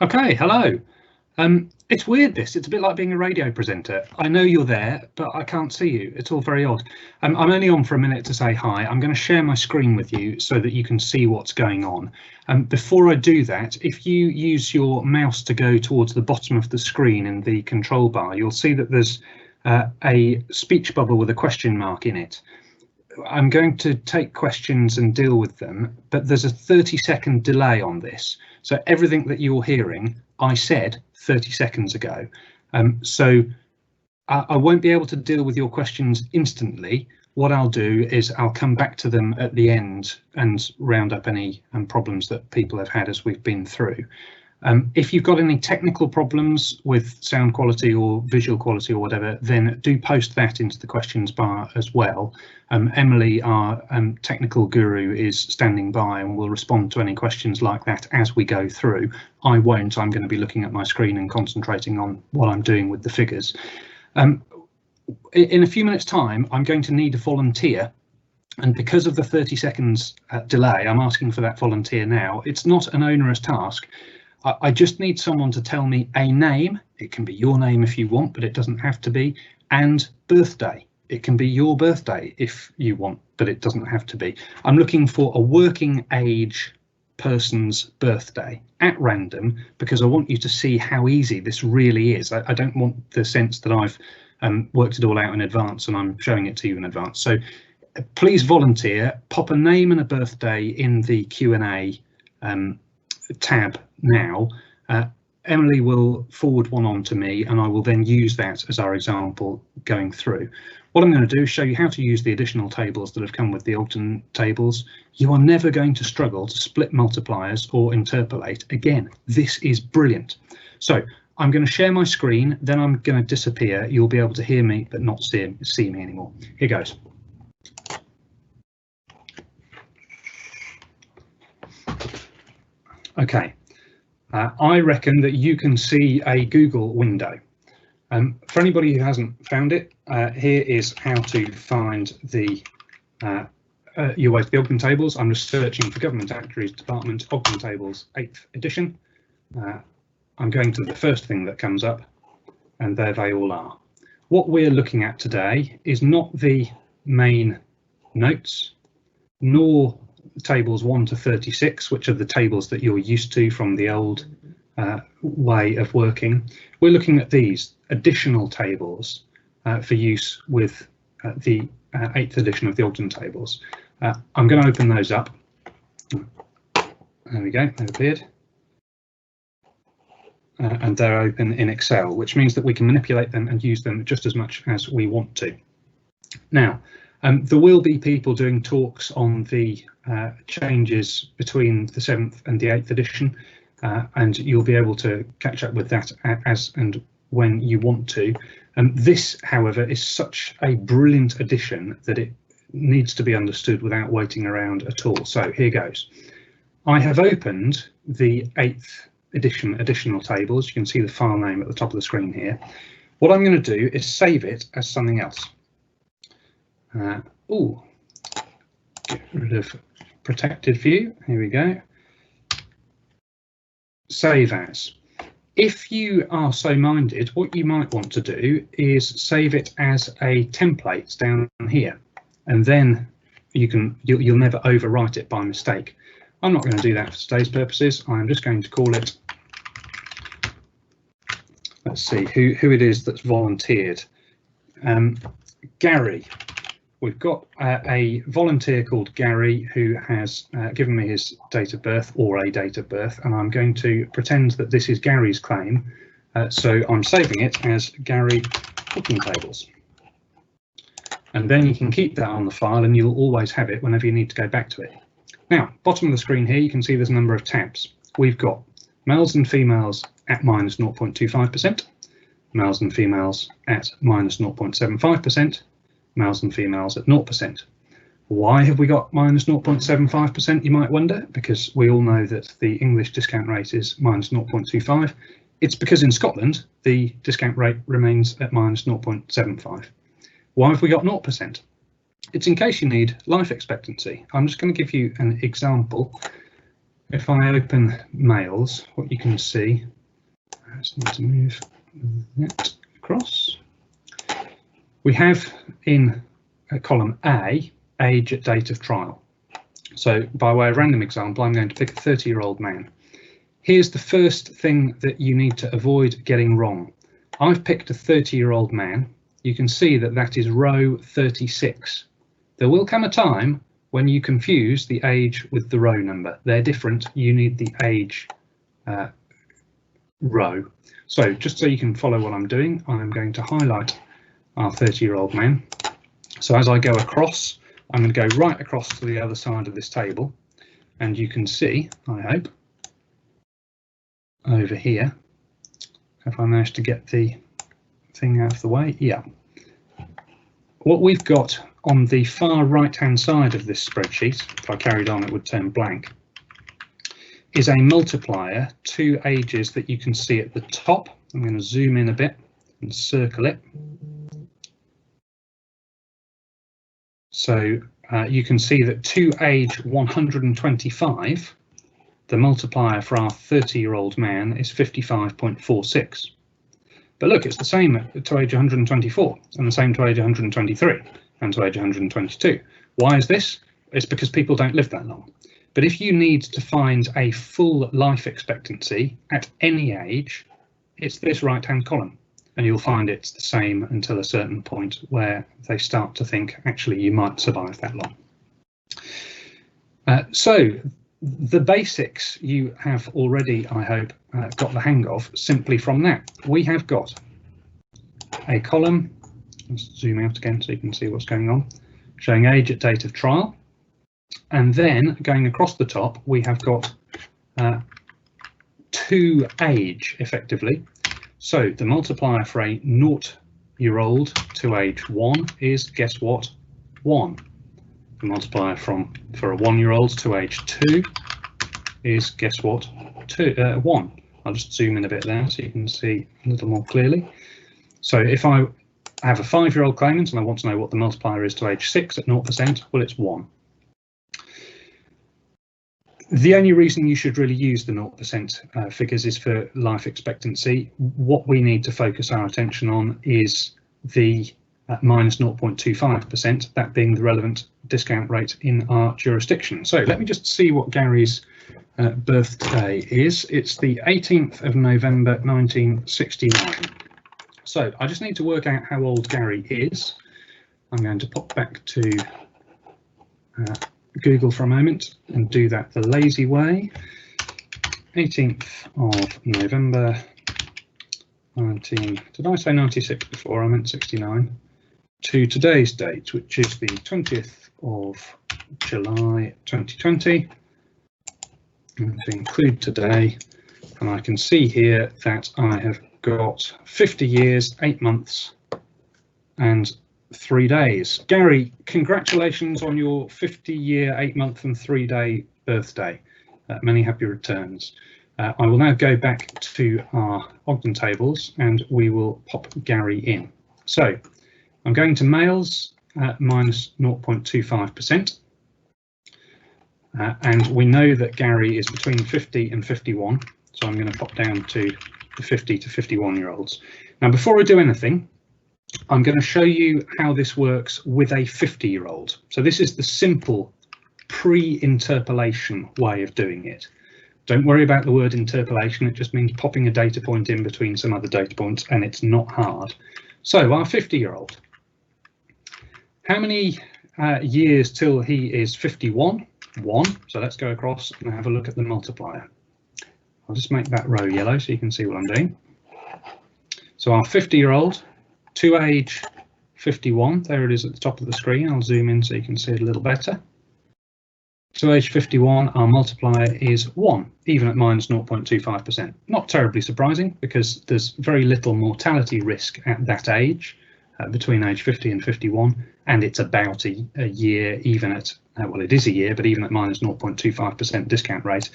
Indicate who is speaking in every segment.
Speaker 1: Okay, hello. It's weird this, it's a bit like being a radio presenter. I know you're there, but I can't see you. It's all very odd. I'm only on for a minute to say hi. I'm going to share my screen with you so that you can see what's going on. Before I do that, if you use your mouse to go towards the bottom of the screen in the control bar, you'll see that there's a speech bubble with a question mark in it. I'm going to take questions and deal with them, but there's a 30-second delay on this. So everything that you're hearing, I said 30 seconds ago. So I won't be able to deal with your questions instantly. What I'll do is I'll come back to them at the end and round up any problems that people have had as we've been through. If you've got any technical problems with sound quality or visual quality or whatever, then do post that into the questions bar as well. Emily, our technical guru, is standing by and will respond to any questions like that as we go through. I won't. I'm going to be looking at my screen and concentrating on what I'm doing with the figures. In a few minutes' time, I'm going to need a volunteer. And because of the 30 seconds delay, I'm asking for that volunteer now. It's not an onerous task. I just need someone to tell me a name. It can be your name if you want, but it doesn't have to be, and birthday. It can be your birthday if you want, but it doesn't have to be. I'm looking for a working age person's birthday at random because I want you to see how easy this really is. I don't want the sense that I've worked it all out in advance and I'm showing it to you in advance. So please volunteer, pop a name and a birthday in the Q&A tab now. Emily will forward one on to me and I will then use that as our example going through. What I'm going to do is show you how to use the additional tables that have come with the Ogden tables. You are never going to struggle to split multipliers or interpolate. Again, this is brilliant. So I'm going to share my screen, then I'm going to disappear. You'll be able to hear me but not see me anymore. Here goes. Okay, I reckon that you can see a Google window. For anybody who hasn't found it, here is how to find the your way to the Ogden tables. I'm just searching for Government Actuaries Department Ogden tables 8th edition. I'm going to the first thing that comes up, and there they all are. What we're looking at today is not the main notes, nor tables 1 to 36, which are the tables that you're used to from the old way of working. We're looking at these additional tables for use with the 8th edition of the Ogden tables. I'm going to open those up. There we go, they've appeared. And they're open in Excel, which means that we can manipulate them and use them just as much as we want to. Now, there will be people doing talks on the changes between the 7th and the 8th edition, and you'll be able to catch up with that as and when you want to. This, however, is such a brilliant addition that it needs to be understood without waiting around at all. So here goes. I have opened the 8th edition additional tables. You can see the file name at the top of the screen here. What I'm going to do is save it as something else. Get rid of protected view. Here we go. Save as. If you are so minded, what you might want to do is save it as a template down here, and then you'll never overwrite it by mistake. I'm not going to do that for today's purposes. I'm just going to call it. Let's see who it is that's volunteered. Gary. We've got a volunteer called Gary who has given me his date of birth or a date of birth, and I'm going to pretend that this is Gary's claim. So I'm saving it as Gary Ogden tables. And then you can keep that on the file and you'll always have it whenever you need to go back to it. Now, bottom of the screen here, you can see there's a number of tabs. We've got males and females at minus 0.25%, males and females at minus 0.75%, males and females at 0%. Why have we got minus 0.75%, you might wonder? Because we all know that the English discount rate is minus 0.25. It's because in Scotland, the discount rate remains at minus 0.75. Why have we got 0%? It's in case you need life expectancy. I'm just going to give you an example. If I open males, what you can see, I just need to move that across. We have in column A, age at date of trial. So by way of random example, I'm going to pick a 30-year-old man. Here's the first thing that you need to avoid getting wrong. I've picked a 30-year-old man. You can see that that is row 36. There will come a time when you confuse the age with the row number. They're different. You need the age row. So just so you can follow what I'm doing, I'm going to highlight our 30-year-old man. So as I go across, I'm going to go right across to the other side of this table, and you can see, I hope, over here, if I manage to get the thing out of the way, yeah. What we've got on the far right hand side of this spreadsheet, if I carried on it would turn blank, is a multiplier, two ages that you can see at the top. I'm going to zoom in a bit and circle it. So you can see that to age 125, the multiplier for our 30-year-old man is 55.46. But look, it's the same to age 124 and the same to age 123 and to age 122. Why is this? It's because people don't live that long. But if you need to find a full life expectancy at any age, it's this right-hand column. And you'll find it's the same until a certain point where they start to think, actually, you might survive that long. So the basics you have already, I hope, got the hang of simply from that. We have got a column, let's zoom out again so you can see what's going on, showing age at date of trial. And then going across the top, we have got to age effectively. So the multiplier for a 0-year-old to age 1 is, guess what, 1. The multiplier for a 1-year-old to age 2 is, guess what, 1. I'll just zoom in a bit there so you can see a little more clearly. So if I have a 5-year-old claimant and I want to know what the multiplier is to age 6 at 0%, well, it's 1. The only reason you should really use the 0% figures is for life expectancy. What we need to focus our attention on is the minus 0.25%, that being the relevant discount rate in our jurisdiction. So let me just see what Gary's birthday is. It's the 18th of November 1969. So I just need to work out how old Gary is. I'm going to pop back to Google for a moment and do that the lazy way. 18th of November 19, did I say 96 before? I meant 69. To today's date, which is the 20th of July 2020. And to include today, and I can see here that I have got 50 years, 8 months and 3 days. Gary, congratulations on your 50-year, 8-month and 3-day birthday. Many happy returns. I will now go back to our Ogden tables and we will pop Gary in. So I'm going to males minus 0.25%. And we know that Gary is between 50 and 51. So I'm going to pop down to the 50 to 51-year-olds. Now, before I do anything, I'm going to show you how this works with a 50-year-old. So this is the simple pre-interpolation way of doing it. Don't worry about the word interpolation, it just means popping a data point in between some other data points, and it's not hard. So our 50-year-old, how many years till he is 51? 1. So let's go across and have a look at the multiplier. I'll just make that row yellow so you can see what I'm doing. So our 50-year-old to age 51, there it is at the top of the screen. I'll zoom in so you can see it a little better. To age 51, our multiplier is 1, even at minus 0.25%. Not terribly surprising because there's very little mortality risk at that age, between age 50 and 51, and it's about a year, even at, well, it is a year, but even at minus 0.25% discount rate,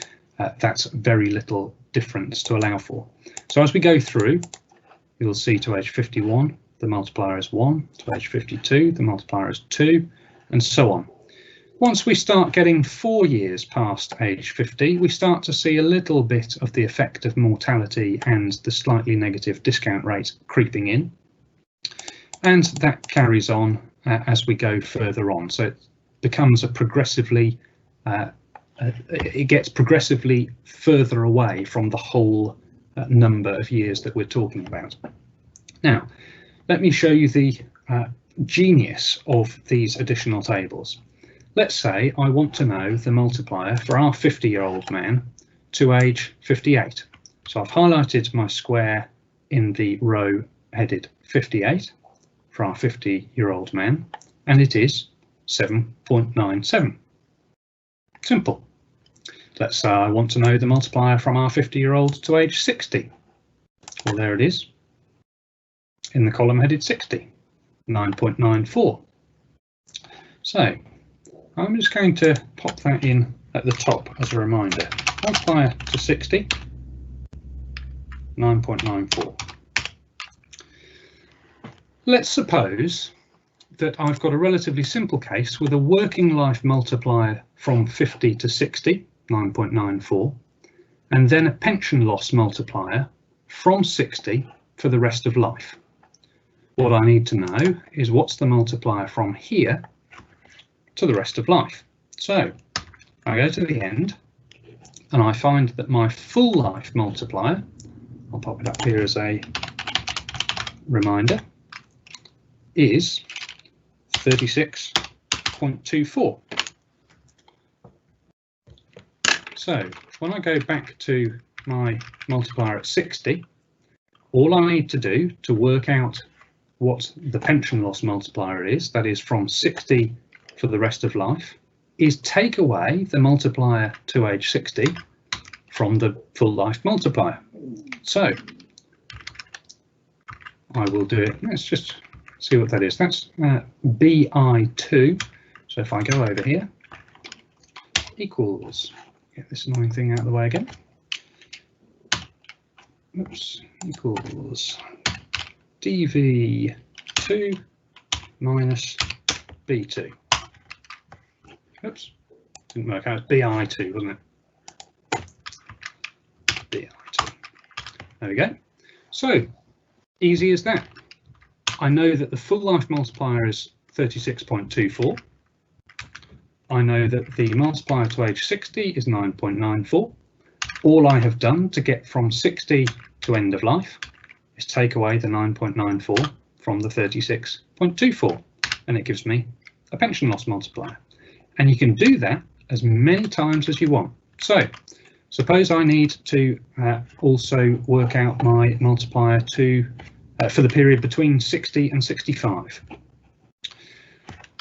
Speaker 1: that's very little difference to allow for. So as we go through, you'll see to age 51, the multiplier is 1, to age 52, the multiplier is 2, and so on. Once we start getting 4 years past age 50, we start to see a little bit of the effect of mortality and the slightly negative discount rate creeping in. And that carries on as we go further on. So it becomes a progressively, it gets progressively further away from the whole number of years that we're talking about. Now, let me show you the genius of these additional tables. Let's say I want to know the multiplier for our 50-year-old man to age 58. So I've highlighted my square in the row headed 58 for our 50-year-old man, and it is 7.97. Simple. Let's say I want to know the multiplier from our 50-year-old to age 60. Well, there it is in the column headed 60, 9.94. So I'm just going to pop that in at the top as a reminder. Multiplier to 60, 9.94. Let's suppose that I've got a relatively simple case with a working life multiplier from 50 to 60, 9.94, and then a pension loss multiplier from 60 for the rest of life. What I need to know is what's the multiplier from here to the rest of life. So I go to the end and I find that my full life multiplier, I'll pop it up here as a reminder, is 36.24. So when I go back to my multiplier at 60, all I need to do to work out what the pension loss multiplier is, that is from 60 for the rest of life, is take away the multiplier to age 60 from the full life multiplier. So I will do it. Let's just see what that is. That's BI2. So if I go over here, equals, get this annoying thing out of the way again. Oops, equals DV2 minus B2. Oops, didn't work out. It's BI2, wasn't it? BI2. There we go. So easy as that. I know that the full life multiplier is 36.24. I know that the multiplier to age 60 is 9.94. All I have done to get from 60 to end of life is take away the 9.94 from the 36.24, and it gives me a pension loss multiplier. And you can do that as many times as you want. So suppose I need to also work out my multiplier to for the period between 60 and 65.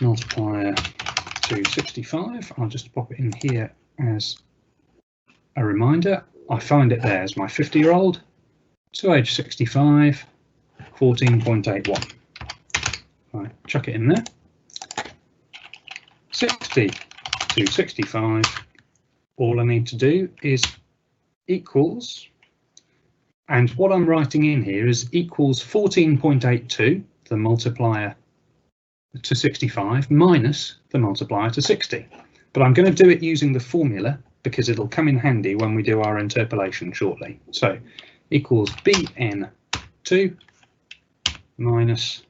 Speaker 1: Multiplier to 65, I'll just pop it in here as a reminder. I find it there as my 50-year-old to age 65, 14.81. I chuck it in there. 60 to 65, all I need to do is equals, and what I'm writing in here is equals 14.82, the multiplier to 65, minus the multiplier to 60. But I'm going to do it using the formula because it'll come in handy when we do our interpolation shortly. So equals BN2 minus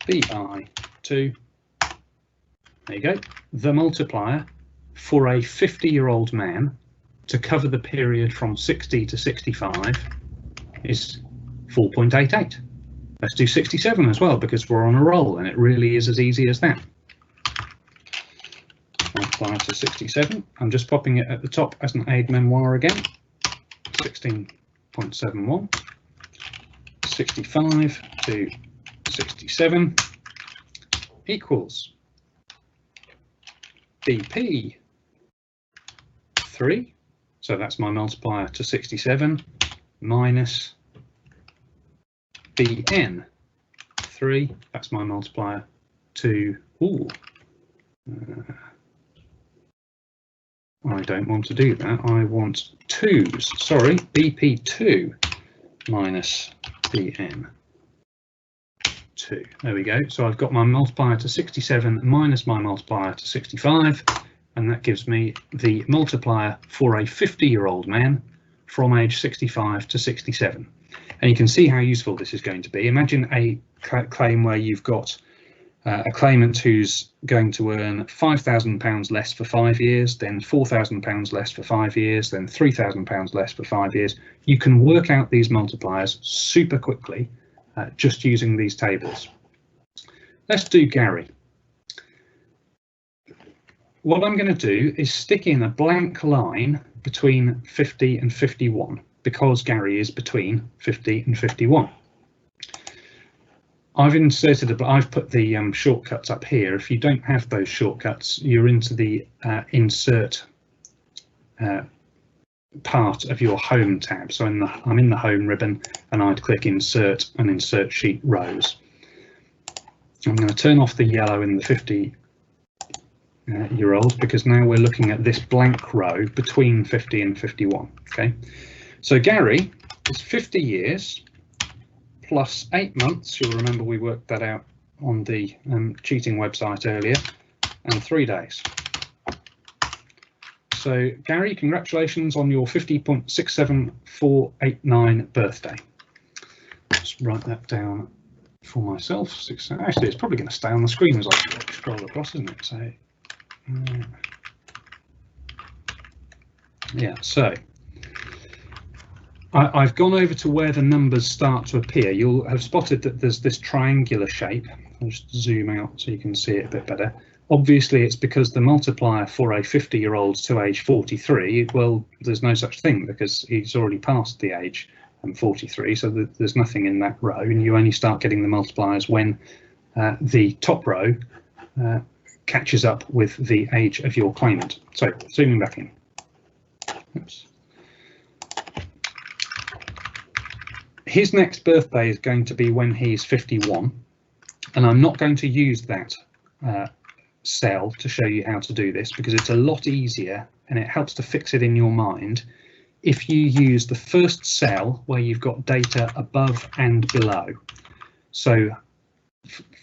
Speaker 1: BI2. There you go. The multiplier for a 50-year-old man to cover the period from 60 to 65 is 4.88. Let's do 67 as well because we're on a roll and it really is as easy as that. Multiply to 67. I'm just popping it at the top as an aide-memoire again. 16.71. 65 to 67 equals BP 3, so that's my multiplier to 67, minus BN 3, that's my multiplier to, I don't want to do that, I want 2s, sorry, BP2 minus BN2. 2. There we go. So I've got my multiplier to 67 minus my multiplier to 65, and that gives me the multiplier for a 50-year-old man from age 65 to 67. And you can see how useful this is going to be. Imagine a claim where you've got a claimant who's going to earn £5,000 less for 5 years, then £4,000 less for 5 years, then £3,000 less for 5 years. You can work out these multipliers super quickly just using these tables. Let's do Gary. What I'm going to do is stick in a blank line between 50 and 51 because Gary is between 50 and 51. I've put the shortcuts up here. If you don't have those shortcuts, you're into the insert part of your home tab. So I'm in the home ribbon, and I'd click insert and insert sheet rows. I'm going to turn off the yellow in the 50-year-old because now we're looking at this blank row between 50 and 51. Okay, so Gary is 50 years plus 8 months. You'll remember we worked that out on the cheating website earlier, and 3 days. So Gary, congratulations on your 50.67489 birthday. Let's write that down for myself. Actually, it's probably going to stay on the screen as I scroll across, isn't it? So yeah, so I've gone over to where the numbers start to appear. You'll have spotted that there's this triangular shape. I'll just zoom out so you can see it a bit better. Obviously, it's because the multiplier for a 50-year-old to age 43, well, there's no such thing because he's already passed the age 43, so there's nothing in that row, and you only start getting the multipliers when the top row catches up with the age of your claimant. So zooming back in. Oops. His next birthday is going to be when he's 51, and I'm not going to use that cell to show you how to do this because it's a lot easier and it helps to fix it in your mind if you use the first cell where you've got data above and below. So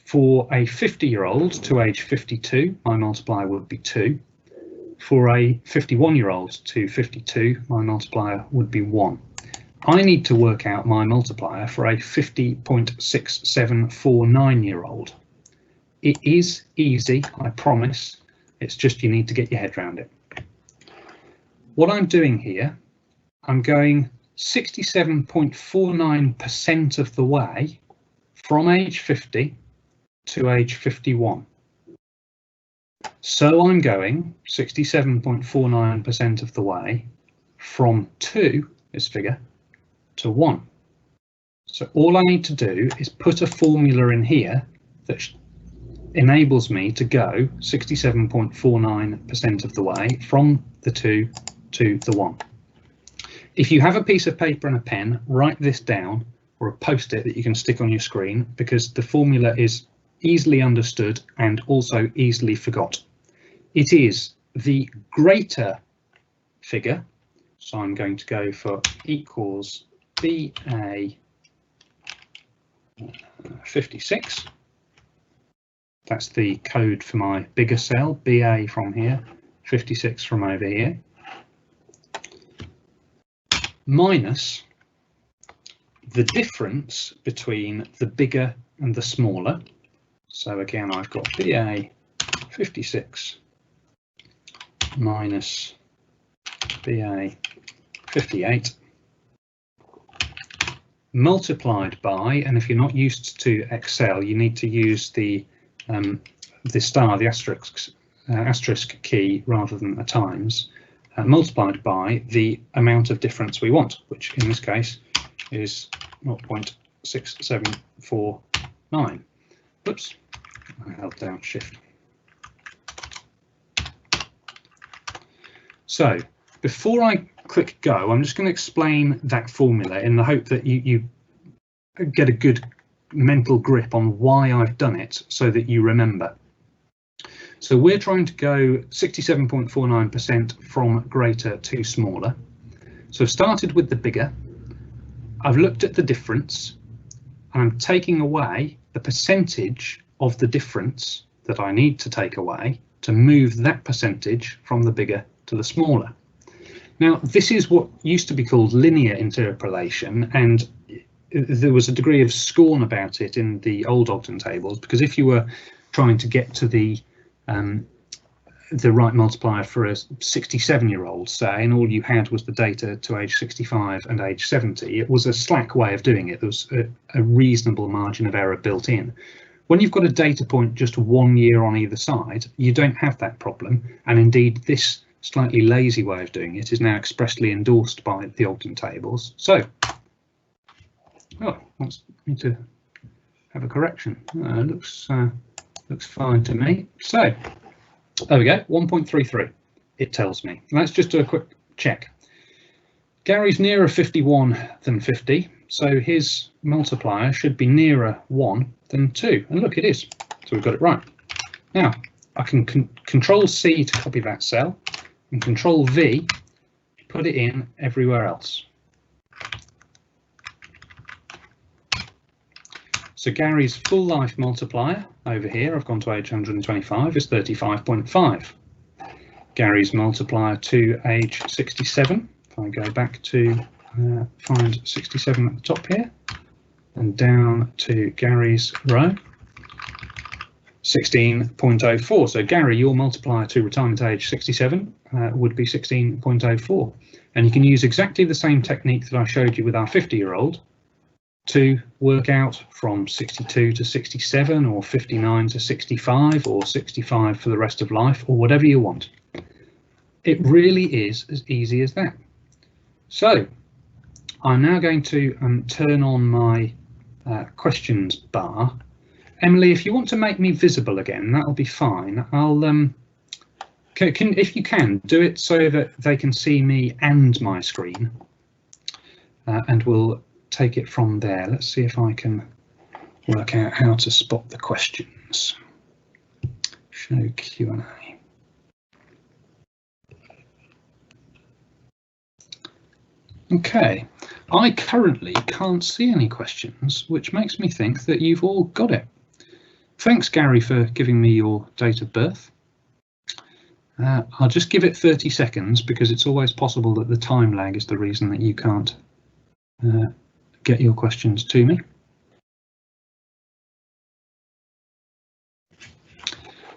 Speaker 1: for a 50-year-old to age 52, my multiplier would be 2. For a 51-year-old to 52, my multiplier would be 1. I need to work out my multiplier for a 50.6749-year-old. It is easy, I promise. It's just you need to get your head around it. What I'm doing here, I'm going 67.49% of the way from age 50 to age 51. So I'm going 67.49% of the way from 2, this figure, to 1. So all I need to do is put a formula in here that enables me to go 67.49% of the way from the 2 to the 1. If you have a piece of paper and a pen, write this down, or a post-it that you can stick on your screen, because the formula is easily understood and also easily forgot. It is the greater figure, so I'm going to go for equals BA 56. That's the code for my bigger cell, BA from here, 56 from over here, minus the difference between the bigger and the smaller. So again, I've got BA 56 minus BA 58 multiplied by, and if you're not used to Excel, you need to use the star, the asterisk key rather than a times, multiplied by the amount of difference we want, which in this case is 0.6749. Oops, I held down shift. So before I click go, I'm just going to explain that formula in the hope that you get a good mental grip on why I've done it so that you remember. So we're trying to go 67.49% from greater to smaller. So I've started with the bigger. I've looked at the difference and I'm taking away the percentage of the difference that I need to take away to move that percentage from the bigger to the smaller. Now, this is what used to be called linear interpolation, and there was a degree of scorn about it in the old Ogden tables, because if you were trying to get to the right multiplier for a 67-year-old, say, and all you had was the data to age 65 and age 70, it was a slack way of doing it. There was a reasonable margin of error built in. When you've got a data point just 1 year on either side, you don't have that problem, and indeed this slightly lazy way of doing it is now expressly endorsed by the Ogden tables. So, oh, wants me to have a correction. Looks fine to me. So there we go, 1.33 it tells me. Let's just do a quick check. Gary's nearer 51 than 50, so his multiplier should be nearer 1 than 2, and look, it is. So we've got it right. Now I can Control C to copy that cell, and Control V to put it in everywhere else. So Gary's full life multiplier over here, I've gone to age 125, is 35.5. Gary's multiplier to age 67, if I go back to find 67 at the top here, and down to Gary's row, 16.04. So Gary, your multiplier to retirement age 67 would be 16.04. And you can use exactly the same technique that I showed you with our 50-year-old to work out from 62 to 67, or 59 to 65, or 65 for the rest of life, or whatever you want. It really is as easy as that. So I'm now going to turn on my questions bar. Emily, if you want to make me visible again, that'll be fine. I'll if you can, do it so that they can see me and my screen, and we'll take it from there. Let's see if I can work out how to spot the questions. Show Q&A. Okay, I currently can't see any questions, which makes me think that you've all got it. Thanks, Gary, for giving me your date of birth. I'll just give it 30 seconds because it's always possible that the time lag is the reason that you can't get your questions to me.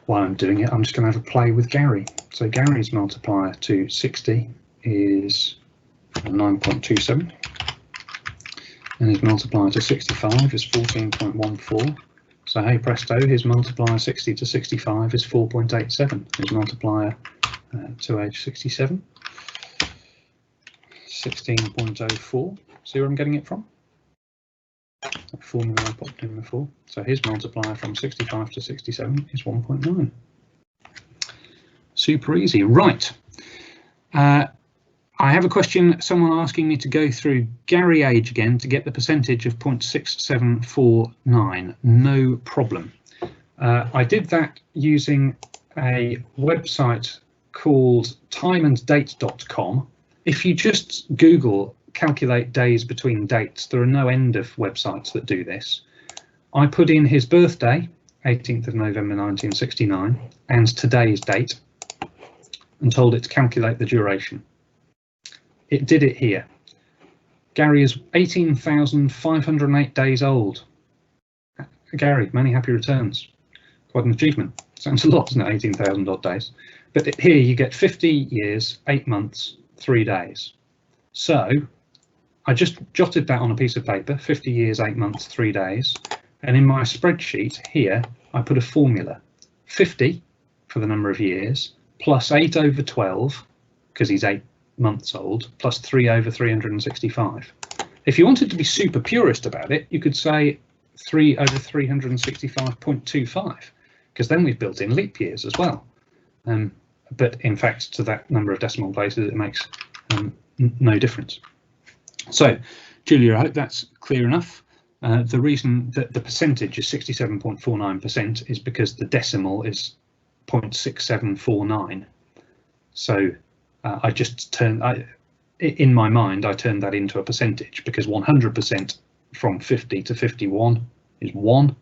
Speaker 1: While I'm doing it, I'm just going to have a play with Gary. So Gary's multiplier to 60 is 9.27, and his multiplier to 65 is 14.14. So hey presto, his multiplier 60 to 65 is 4.87. His multiplier to age 67, 16.04. See where I'm getting it from? The formula I popped in before. So his multiplier from 65 to 67 is 1.9. Super easy. Right. I have a question, someone asking me to go through Gary age again to get the percentage of 0.6749. No problem. I did that using a website called timeanddate.com. If you just Google calculate days between dates, there are no end of websites that do this. I put in his birthday, 18th of November 1969, and today's date, and told it to calculate the duration. It did it here. Gary is 18,508 days old. Gary, many happy returns. Quite an achievement. Sounds a lot, doesn't it? 18,000 odd days. But here you get 50 years, 8 months, 3 days. So I just jotted that on a piece of paper, 50 years, 8 months, 3 days. And in my spreadsheet here, I put a formula. 50 for the number of years, plus 8 over 12, because he's 8 months old, plus 3 over 365. If you wanted to be super purist about it, you could say 3 over 365.25, because then we've built in leap years as well. But in fact, to that number of decimal places, it makes no difference. So, Julia, I hope that's clear enough. The reason that the percentage is 67.49% is because the decimal is 0.6749. So I just turned, in my mind, I turned that into a percentage, because 100% from 50 to 51 is 1,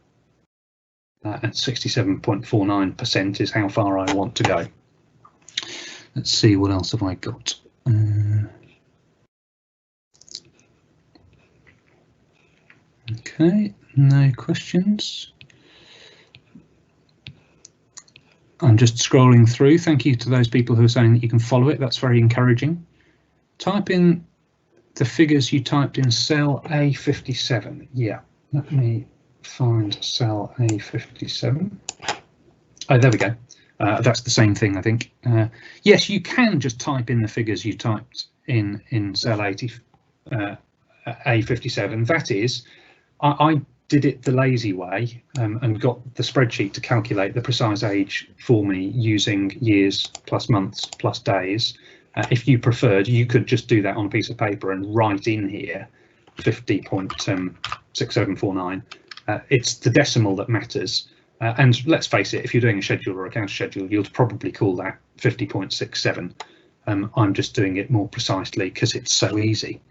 Speaker 1: and 67.49% is how far I want to go. Let's see, what else have I got? Okay, no questions. I'm just scrolling through. Thank you to those people who are saying that you can follow it. That's very encouraging. Type in the figures you typed in cell A57. Yeah, let me find cell A57. Oh, there we go. That's the same thing, I think. Yes, you can just type in the figures you typed in cell A57. That is, I did it the lazy way and got the spreadsheet to calculate the precise age for me using years plus months plus days. If you preferred, you could just do that on a piece of paper and write in here 50.6749. It's the decimal that matters. And let's face it, if you're doing a schedule or a counter schedule, you'll probably call that 50.67. I'm just doing it more precisely because it's so easy.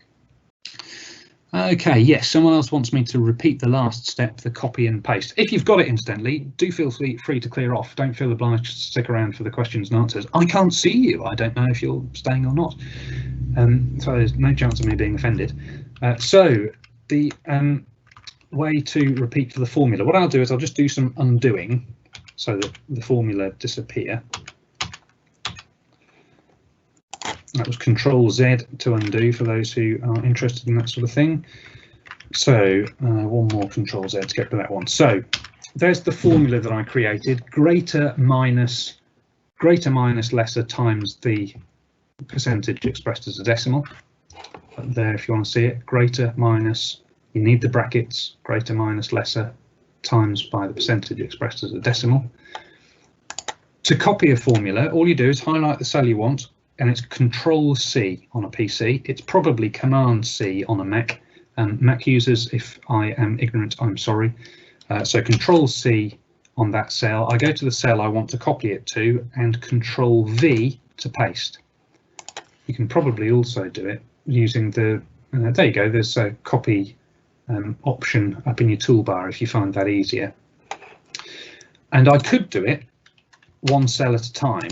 Speaker 1: Okay, yes, someone else wants me to repeat the last step, the copy and paste. If you've got it incidentally, do feel free to clear off. Don't feel obliged to stick around for the questions and answers. I can't see you. I don't know if you're staying or not. So there's no chance of me being offended. So the way to repeat for the formula, what I'll do is I'll just do some undoing so that the formula disappear. That was Control Z to undo for those who are interested in that sort of thing. So one more Control Z to get to that one. So there's the formula that I created: greater minus lesser times the percentage expressed as a decimal. There, if you want to see it, greater minus, you need the brackets, greater minus lesser times by the percentage expressed as a decimal. To copy a formula, all you do is highlight the cell you want, and it's Control C on a PC. It's probably Command C on a Mac. Mac users, if I am ignorant, I'm sorry. So Control C on that cell. I go to the cell I want to copy it to, and Control V to paste. You can probably also do it using the, there you go, there's a copy option up in your toolbar if you find that easier. And I could do it one cell at a time,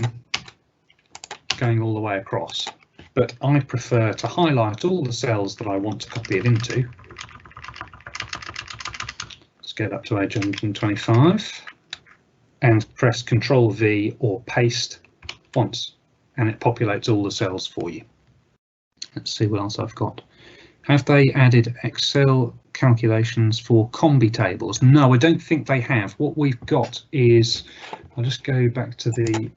Speaker 1: going all the way across, but I prefer to highlight all the cells that I want to copy it into. Let's get up to age 125 and press Control V or paste once, and it populates all the cells for you. Let's see what else I've got. Have they added Excel calculations for combi tables? No, I don't think they have. What we've got is, I'll just go back to the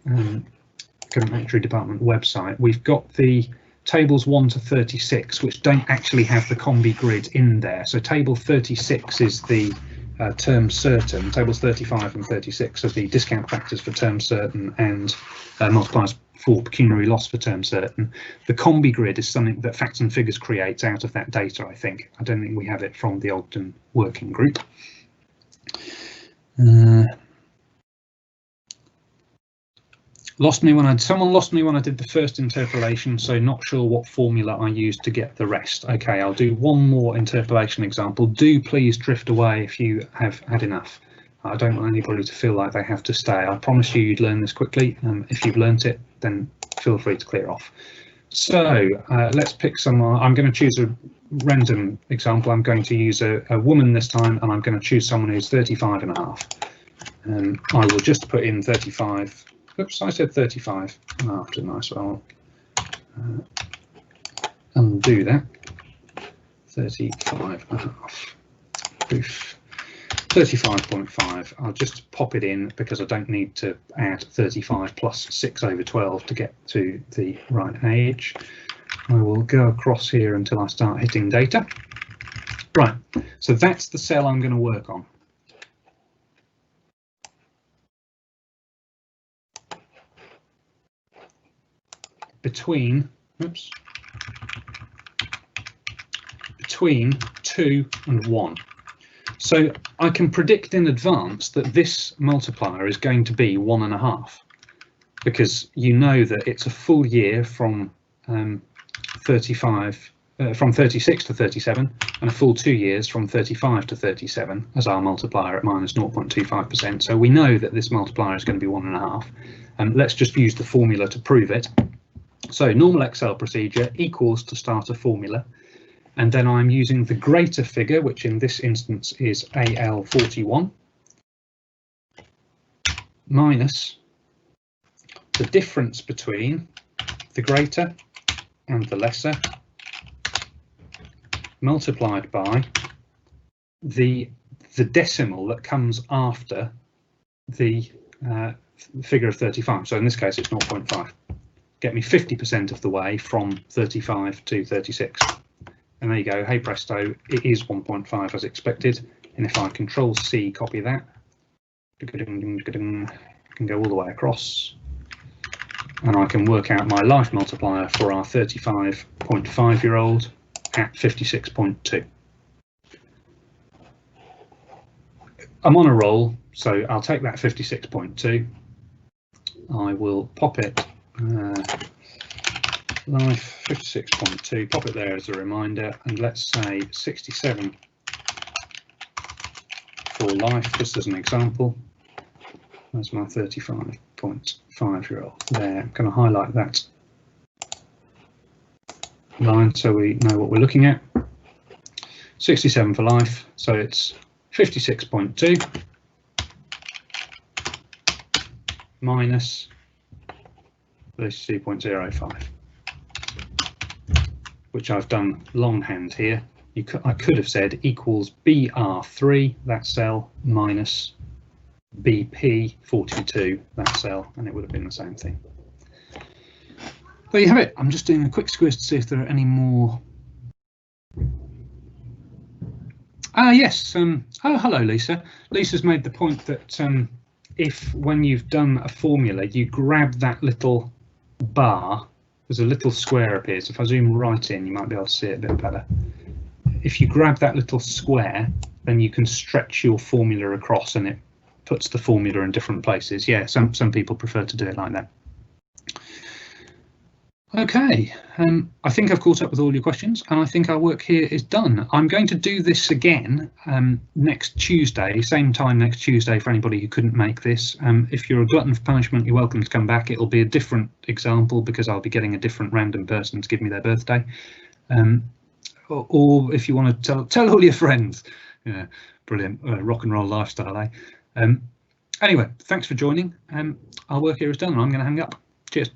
Speaker 1: Government Department website. We've got the tables 1 to 36, which don't actually have the combi grid in there. So table 36 is the term certain. Tables 35 and 36 are the discount factors for term certain and multipliers for pecuniary loss for term certain. The combi grid is something that Facts and Figures creates out of that data, I think. I don't think we have it from the Ogden working group. Someone lost me when I did the first interpolation, so not sure what formula I used to get the rest. Okay, I'll do one more interpolation example. Do please drift away if you have had enough. I don't want anybody to feel like they have to stay. I promise you'd learn this quickly. If you've learnt it, then feel free to clear off. So let's pick someone. I'm going to choose a random example. I'm going to use a woman this time, and I'm going to choose someone who's 35 and a half. I will just put in 35. Oops, I said 35 and a half, didn't I? So I'll undo that. 35 and a half. Oof. 35.5. I'll just pop it in because I don't need to add 35 plus 6 over 12 to get to the right age. I will go across here until I start hitting data. Right, so that's the cell I'm going to work on. Between 2 and 1. So I can predict in advance that this multiplier is going to be 1.5, because you know that it's a full year from 35 from 36 to 37, and a full 2 years from 35 to 37 as our multiplier at minus 0.25%. So we know that this multiplier is going to be 1.5. And let's just use the formula to prove it. So normal Excel procedure equals to start a formula, and then I'm using the greater figure, which in this instance is AL41, minus the difference between the greater and the lesser, multiplied by the decimal that comes after the figure of 35. So in this case, it's 0.5. Get me 50% of the way from 35 to 36. And there you go. Hey presto, it is 1.5 as expected. And if I Control C, copy that, can go all the way across. And I can work out my life multiplier for our 35.5-year-old at 56.2. I'm on a roll, so I'll take that 56.2. I will pop it, life 56.2, pop it there as a reminder, and let's say 67 for life, just as an example. That's my 35.5-year-old. There, I'm going to highlight that line so we know what we're looking at. 67 for life, so it's 56.2 minus 32.05, which I've done longhand here. I could have said equals BR3, that cell, minus BP42, that cell, and it would have been the same thing. There you have it. I'm just doing a quick squiz to see if there are any more. Yes. Oh, hello, Lisa. Lisa's made the point that if when you've done a formula, you grab that little bar, there's a little square appears. If I zoom right in, you might be able to see it a bit better. If you grab that little square, then you can stretch your formula across and it puts the formula in different places. Yeah, some people prefer to do it like that. Okay, I think I've caught up with all your questions, and I think our work here is done. I'm going to do this again next Tuesday, same time next Tuesday for anybody who couldn't make this. If you're a glutton for punishment, you're welcome to come back. It'll be a different example because I'll be getting a different random person to give me their birthday. Or if you want to tell all your friends. Yeah, brilliant, rock and roll lifestyle, eh? Anyway, thanks for joining. Our work here is done, and I'm going to hang up. Cheers.